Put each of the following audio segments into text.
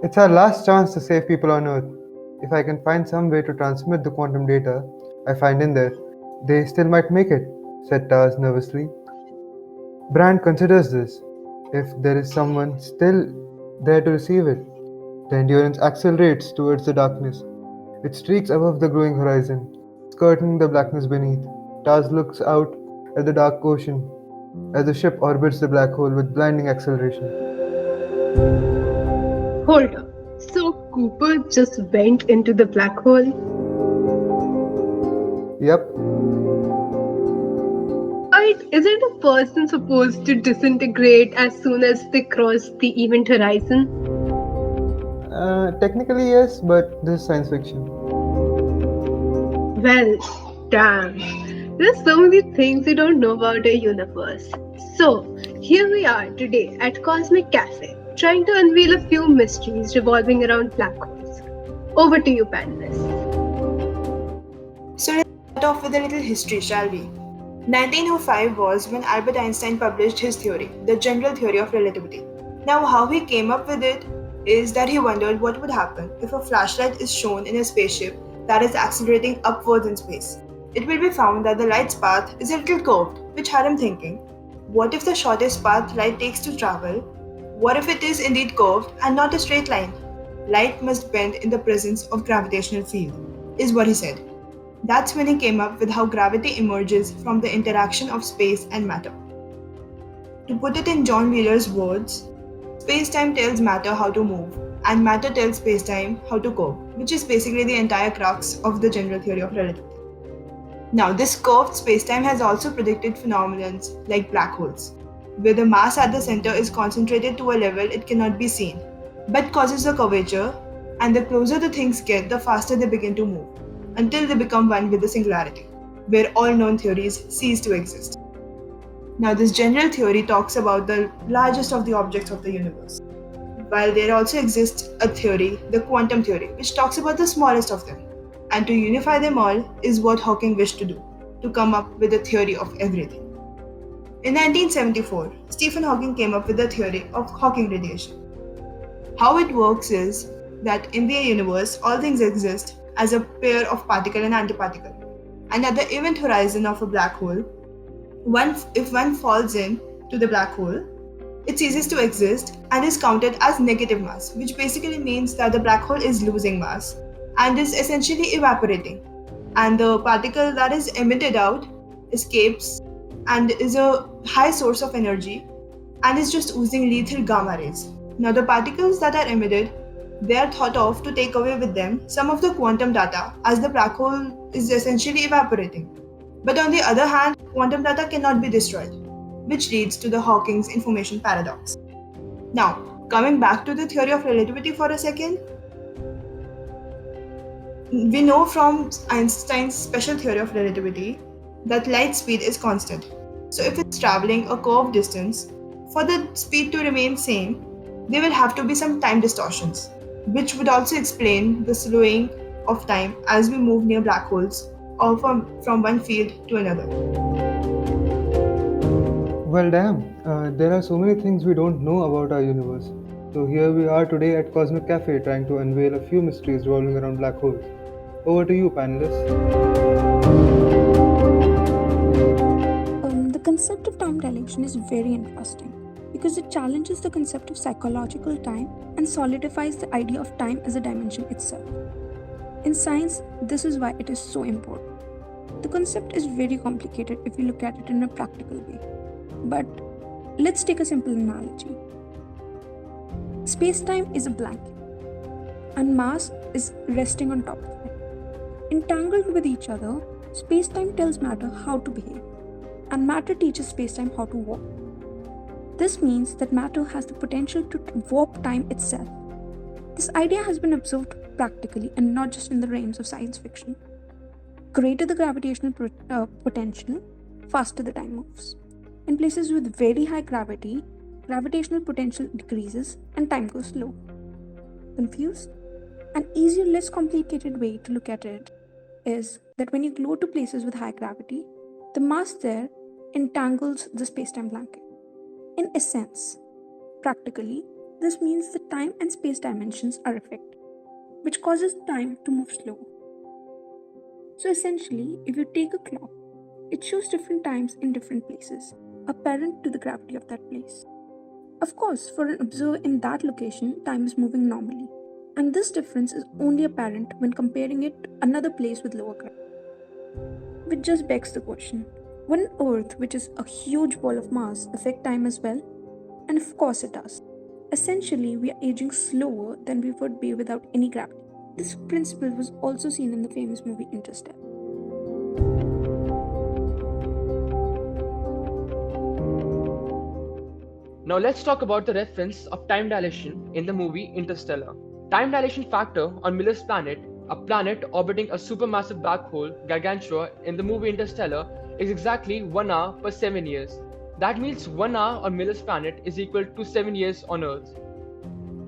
It's our last chance to save people on Earth. If I can find some way to transmit the quantum data I find in there, they still might make it, said Taz nervously. Brand considers this. If there is someone still there to receive it, the endurance accelerates towards the darkness. It streaks above the glowing horizon, skirting the blackness beneath. Taz looks out at the dark ocean as the ship orbits the black hole with blinding acceleration. Hold up. So Cooper just went into the black hole? Yep, But isn't a person supposed to disintegrate as soon as they cross the event horizon? technically yes, but this is science fiction. Well, damn. There's so many things we don't know about our universe. So, here we are today at Cosmic Cafe, trying to unveil a few mysteries revolving around black holes. Over to you, panelists. So let's start off with a little history, shall we? 1905 was when Albert Einstein published his theory, the general theory of relativity. Now, how he came up with it is that he wondered what would happen if a flashlight is shown in a spaceship that is accelerating upwards in space. It will be found that the light's path is a little curved, which had him thinking, what if the shortest path light takes to travel? What if it is indeed curved and not a straight line? Light must bend in the presence of gravitational field, is what he said. That's when he came up with how gravity emerges from the interaction of space and matter. To put it in John Wheeler's words, space-time tells matter how to move, and matter tells space-time how to curve, which is basically the entire crux of the general theory of relativity. Now, this curved space-time has also predicted phenomena like black holes, where the mass at the center is concentrated to a level it cannot be seen, but causes a curvature, and the closer the things get, the faster they begin to move, until they become one with the singularity, where all known theories cease to exist. Now, this general theory talks about the largest of the objects of the universe, while there also exists a theory, the quantum theory, which talks about the smallest of them. And to unify them all is what Hawking wished to do, to come up with a theory of everything. In 1974, Stephen Hawking came up with the theory of Hawking radiation. How it works is that in the universe, all things exist as a pair of particle and antiparticle. And at the event horizon of a black hole, if one falls in to the black hole, it ceases to exist and is counted as negative mass, which basically means that the black hole is losing mass and is essentially evaporating. And the particle that is emitted out escapes and is a high source of energy and is just oozing lethal gamma rays. Now, the particles that are emitted, they are thought of to take away with them some of the quantum data as the black hole is essentially evaporating. But on the other hand, quantum data cannot be destroyed, which leads to the Hawking's information paradox. Now, coming back to the theory of relativity for a second, we know from Einstein's special theory of relativity that light speed is constant. So if it's traveling a curved distance, for the speed to remain same, there will have to be some time distortions, which would also explain the slowing of time as we move near black holes or from one field to another. Well, damn, there are so many things we don't know about our universe. So here we are today at Cosmic Cafe trying to unveil a few mysteries revolving around black holes. Over to you, panelists. The concept of time dilation is very interesting because it challenges the concept of psychological time and solidifies the idea of time as a dimension itself. In science, this is why it is so important. The concept is very complicated if you look at it in a practical way. But let's take a simple analogy. Space-time is a blanket, and mass is resting on top of it. Entangled with each other, space-time tells matter how to behave, and matter teaches spacetime how to warp. This means that matter has the potential to warp time itself. This idea has been observed practically and not just in the realms of science fiction. Greater the gravitational potential, faster the time moves. In places with very high gravity, gravitational potential decreases and time goes slow. Confused? An easier, less complicated way to look at it is that when you go to places with high gravity, the mass there entangles the spacetime blanket. In essence, practically, This means the time and space dimensions are affected, which causes time to move slower. So essentially, if you take a clock, it shows different times in different places, apparent to the gravity of that place. Of course, for an observer in that location, time is moving normally, and this difference is only apparent when comparing it to another place with lower gravity. Which just begs the question, wouldn't Earth, which is a huge ball of mass, affect time as well? And of course it does. Essentially, we are aging slower than we would be without any gravity. This principle was also seen in the famous movie Interstellar. Now let's talk about the reference of time dilation in the movie Interstellar. Time dilation factor on Miller's planet, a planet orbiting a supermassive black hole, Gargantua, in the movie Interstellar, is exactly 1 hour per 7 years. That means 1 hour on Miller's planet is equal to 7 years on Earth.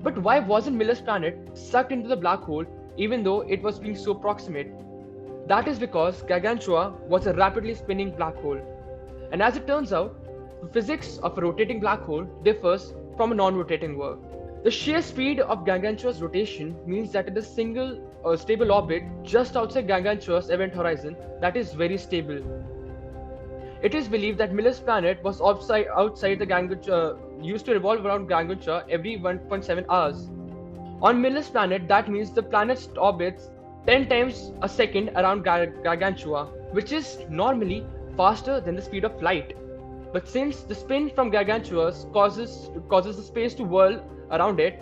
But why wasn't Miller's planet sucked into the black hole even though it was being so proximate? That is because Gargantua was a rapidly spinning black hole. And as it turns out, the physics of a rotating black hole differs from a non-rotating one. The sheer speed of Gargantua's rotation means that in a single stable orbit just outside Gargantua's event horizon that is very stable. It is believed that Miller's planet was outside the Gargantua, used to revolve around Gargantua every 1.7 hours. On Miller's planet, that means the planet orbits 10 times a second around Gargantua, which is normally faster than the speed of light. But since the spin from Gargantua causes the space to whirl around it,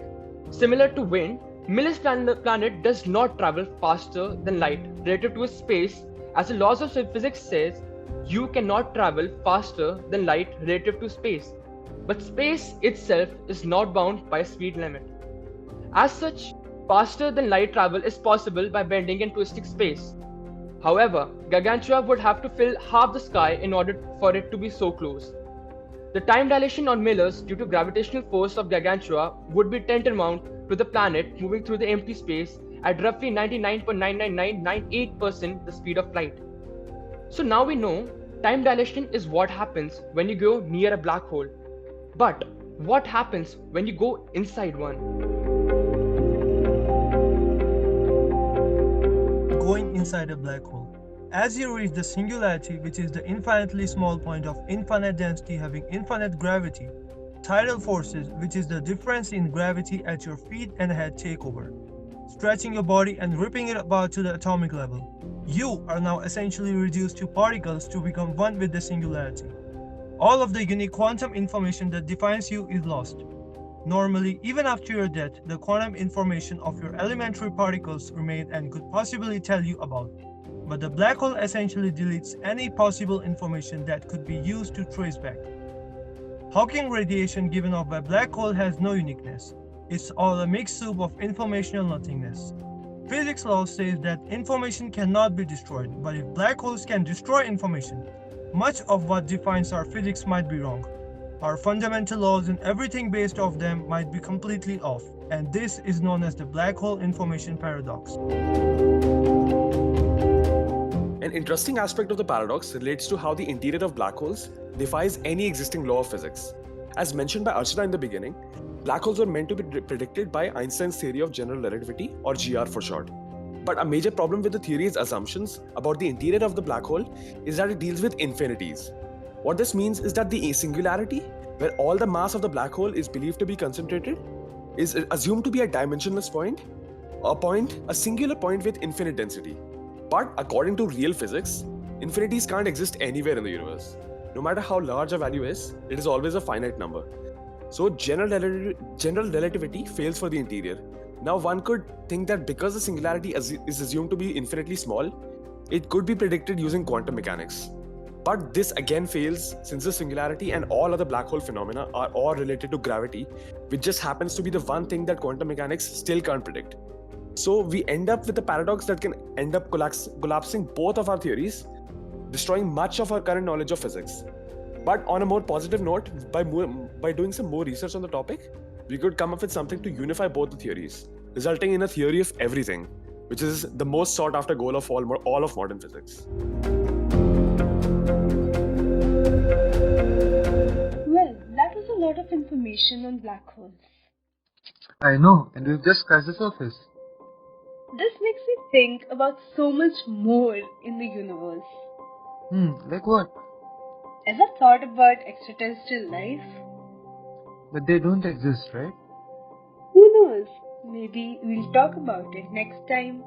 similar to wind, Miller's planet does not travel faster than light relative to its space, as the laws of physics says you cannot travel faster than light relative to space. But space itself is not bound by a speed limit. As such, faster than light travel is possible by bending and twisting space. However, Gargantua would have to fill half the sky in order for it to be so close. The time dilation on Miller's due to gravitational force of Gargantua would be tantamount to the planet moving through the empty space at roughly 99.99998% the speed of light. So now we know time dilation is what happens when you go near a black hole. But what happens when you go inside one? Going inside a black hole. As you reach the singularity, which is the infinitely small point of infinite density having infinite gravity, tidal forces, which is the difference in gravity at your feet and head, take over, stretching your body and ripping it apart to the atomic level. You are now essentially reduced to particles to become one with the singularity. All of the unique quantum information that defines you is lost. Normally, even after your death, the quantum information of your elementary particles remain and could possibly tell you about. But the black hole essentially deletes any possible information that could be used to trace back. Hawking radiation given off by black hole has no uniqueness. It's all a mixed soup of informational nothingness. Physics law says that information cannot be destroyed, but if black holes can destroy information, much of what defines our physics might be wrong. Our fundamental laws and everything based off them might be completely off, and this is known as the black hole information paradox. An interesting aspect of the paradox relates to how the interior of black holes defies any existing law of physics. As mentioned by Archana in the beginning, black holes were meant to be predicted by Einstein's theory of general relativity, or GR for short. But a major problem with the theory's assumptions about the interior of the black hole is that it deals with infinities. What this means is that the singularity, where all the mass of the black hole is believed to be concentrated, is assumed to be a dimensionless point, a singular point with infinite density. But according to real physics, infinities can't exist anywhere in the universe. No matter how large a value is, it is always a finite number. So general relativity fails for the interior. Now one could think that because the singularity is assumed to be infinitely small, it could be predicted using quantum mechanics. But this again fails since the singularity and all other black hole phenomena are all related to gravity, which just happens to be the one thing that quantum mechanics still can't predict. So we end up with a paradox that can end up collapsing both of our theories, destroying much of our current knowledge of physics. But on a more positive note, by doing some more research on the topic, we could come up with something to unify both the theories, resulting in a theory of everything, which is the most sought after goal of all of modern physics. Well, that was a lot of information on black holes. I know, and we've just scratched the surface. This makes me think about so much more in the universe. Like what? Ever thought about extraterrestrial life? But they don't exist, right? Who knows? Maybe we'll talk about it next time.